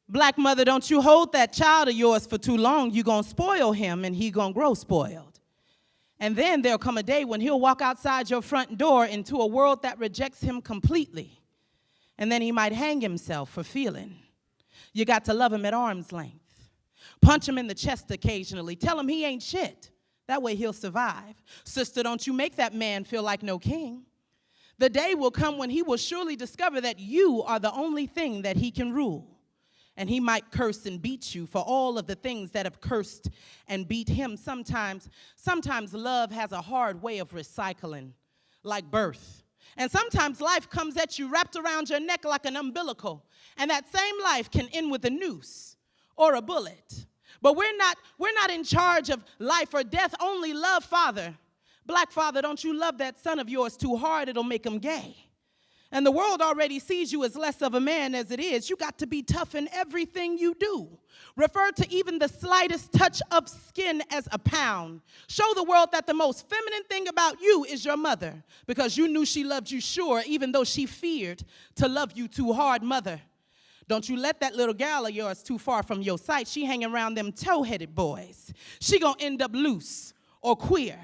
Black mother, don't you hold that child of yours for too long. You're going to spoil him, and he going to grow spoiled. And then there'll come a day when he'll walk outside your front door into a world that rejects him completely. And then he might hang himself for feeling. You got to love him at arm's length. Punch him in the chest occasionally. Tell him he ain't shit. That way he'll survive. Sister, don't you make that man feel like no king. The day will come when he will surely discover that you are the only thing that he can rule. And he might curse and beat you for all of the things that have cursed and beat him. Sometimes love has a hard way of recycling, like birth. And sometimes life comes at you wrapped around your neck like an umbilical. And that same life can end with a noose or a bullet. But we're not in charge of life or death, only love, Father. Black father, don't you love that son of yours too hard, it'll make him gay. And the world already sees you as less of a man as it is. You got to be tough in everything you do. Refer to even the slightest touch of skin as a pound. Show the world that the most feminine thing about you is your mother, because you knew she loved you sure, even though she feared to love you too hard, mother. Don't you let that little gal of yours too far from your sight. She hanging around them toe-headed boys. She gonna end up loose or queer.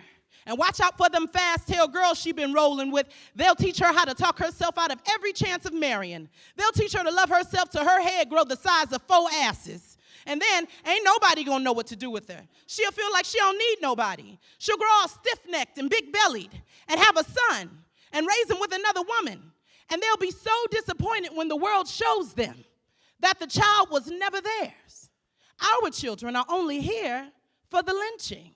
And watch out for them fast-tailed girls she been rolling with. They'll teach her how to talk herself out of every chance of marrying. They'll teach her to love herself till her head grow the size of 4 asses. And then ain't nobody gonna know what to do with her. She'll feel like she don't need nobody. She'll grow all stiff-necked and big-bellied and have a son and raise him with another woman. And they'll be so disappointed when the world shows them that the child was never theirs. Our children are only here for the lynching.